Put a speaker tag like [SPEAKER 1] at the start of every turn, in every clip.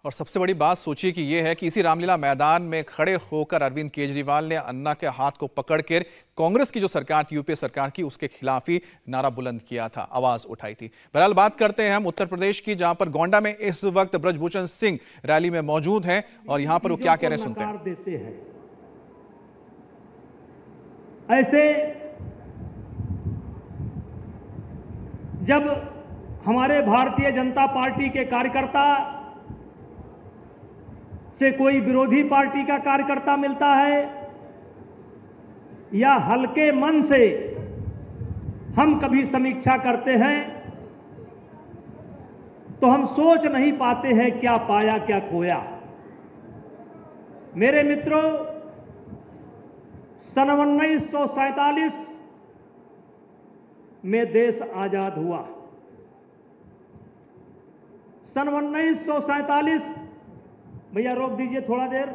[SPEAKER 1] और सबसे बड़ी बात सोचिए कि यह है कि इसी रामलीला मैदान में खड़े होकर अरविंद केजरीवाल ने अन्ना के हाथ को पकड़कर कांग्रेस की जो सरकार थी, यूपीए सरकार की, उसके खिलाफ ही नारा बुलंद किया था, आवाज उठाई थी। बहरहाल बात करते हैं हम उत्तर प्रदेश की, जहां पर गोंडा में इस वक्त ब्रजभूषण सिंह रैली में मौजूद हैं और यहां पर वो क्या कह रहे हैं, सुनते हैं।
[SPEAKER 2] देते हैं ऐसे जब हमारे भारतीय जनता पार्टी के कार्यकर्ता से कोई विरोधी पार्टी का कार्यकर्ता मिलता है या हल्के मन से हम कभी समीक्षा करते हैं तो हम सोच नहीं पाते हैं क्या पाया क्या खोया। मेरे मित्रों, सन 1947 में देश आजाद हुआ। सन 1947, भैया रोक दीजिए, थोड़ा देर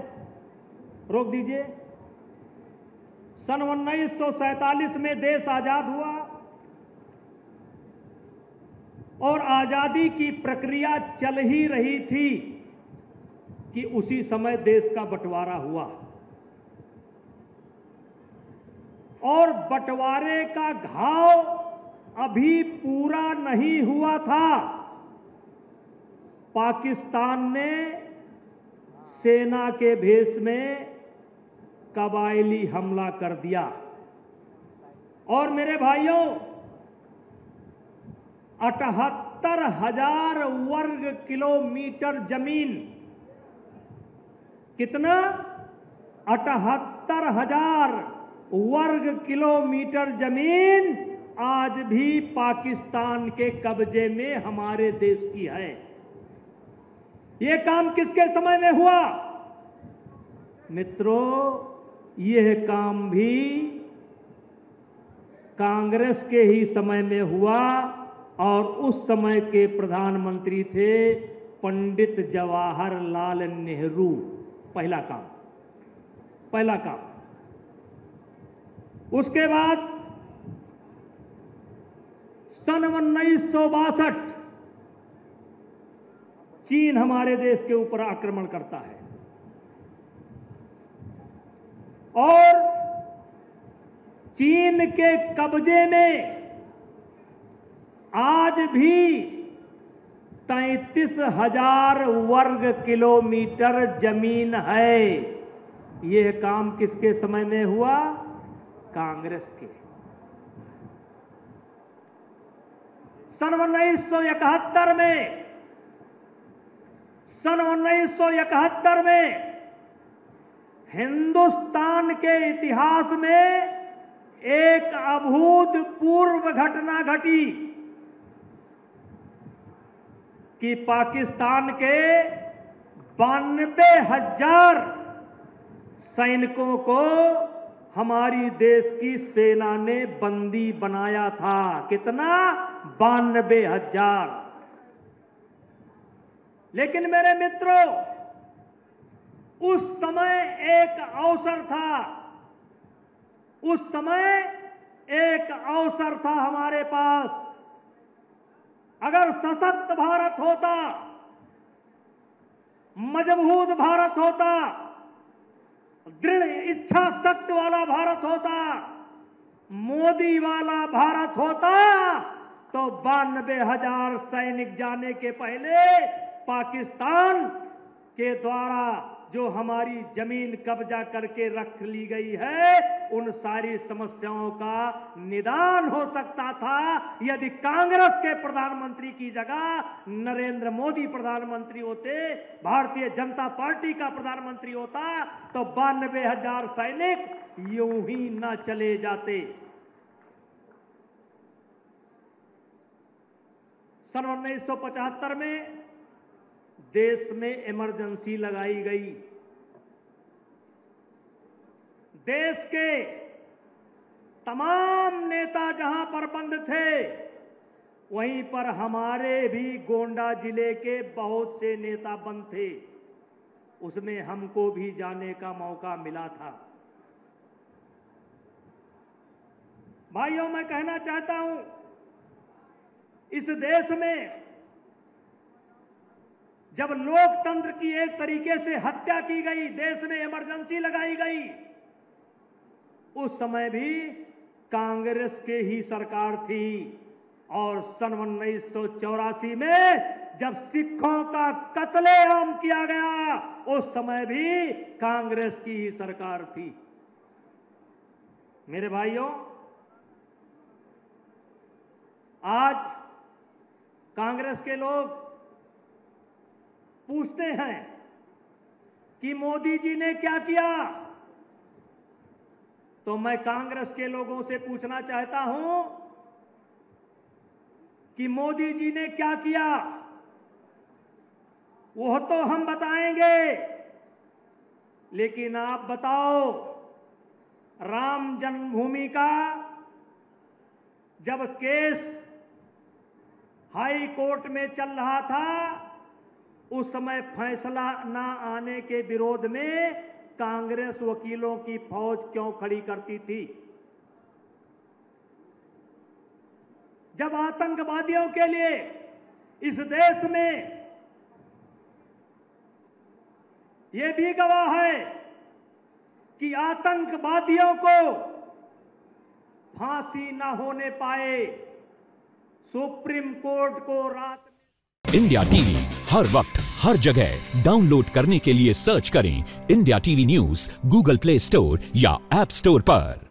[SPEAKER 2] रोक दीजिए। सन 1947 में देश आजाद हुआ और आजादी की प्रक्रिया चल ही रही थी कि उसी समय देश का बंटवारा हुआ और बंटवारे का घाव अभी पूरा नहीं हुआ था। पाकिस्तान ने सेना के भेष में कबायली हमला कर दिया और मेरे भाइयों, 78,000 वर्ग किलोमीटर जमीन, कितना? 78,000 वर्ग किलोमीटर जमीन आज भी पाकिस्तान के कब्जे में हमारे देश की है। यह काम किसके समय में हुआ? मित्रों, यह काम भी कांग्रेस के ही समय में हुआ और उस समय के प्रधानमंत्री थे पंडित जवाहरलाल नेहरू। पहला काम। उसके बाद सन 1962 चीन हमारे देश के ऊपर आक्रमण करता है और चीन के कब्जे में आज भी 33,000 वर्ग किलोमीटर जमीन है। यह काम किसके समय में हुआ? कांग्रेस के। सन 1971 में हिंदुस्तान के इतिहास में एक अभूतपूर्व घटना घटी कि पाकिस्तान के 92,000 सैनिकों को हमारी देश की सेना ने बंदी बनाया था। कितना? 92,000। लेकिन मेरे मित्रों, उस समय एक अवसर था हमारे पास। अगर सशक्त भारत होता, मजबूत भारत होता, दृढ़ इच्छा शक्ति वाला भारत होता, मोदी वाला भारत होता, तो 92,000 सैनिक जाने के पहले पाकिस्तान के द्वारा जो हमारी जमीन कब्जा करके रख ली गई है, उन सारी समस्याओं का निदान हो सकता था यदि कांग्रेस के प्रधानमंत्री की जगह नरेंद्र मोदी प्रधानमंत्री होते, भारतीय जनता पार्टी का प्रधानमंत्री होता, तो 92,000 सैनिक यूं ही न चले जाते। सन 1975 में देश में इमरजेंसी लगाई गई। देश के तमाम नेता जहां पर बंद थे, वहीं पर हमारे भी गोंडा जिले के बहुत से नेता बंद थे। उसमें हमको भी जाने का मौका मिला था। भाइयों, मैं कहना चाहता हूं, इस देश में जब लोकतंत्र की एक तरीके से हत्या की गई, देश में इमरजेंसी लगाई गई, उस समय भी कांग्रेस के ही सरकार थी। और सन 1984 में जब सिखों का कत्लेआम किया गया, उस समय भी कांग्रेस की ही सरकार थी। मेरे भाइयों, आज कांग्रेस के लोग पूछते हैं कि मोदी जी ने क्या किया, तो मैं कांग्रेस के लोगों से पूछना चाहता हूं कि मोदी जी ने क्या किया वो तो हम बताएंगे, लेकिन आप बताओ, राम जन्मभूमि का जब केस हाई कोर्ट में चल रहा था, उस समय फैसला ना आने के विरोध में कांग्रेस वकीलों की फौज क्यों खड़ी करती थी? जब आतंकवादियों के लिए इस देश में यह भी गवाह है कि आतंकवादियों को फांसी ना होने पाए, सुप्रीम कोर्ट को रात
[SPEAKER 3] इंडिया टीवी हर वक्त हर जगह डाउनलोड करने के लिए सर्च करें India TV news Google play store या ऐप स्टोर पर।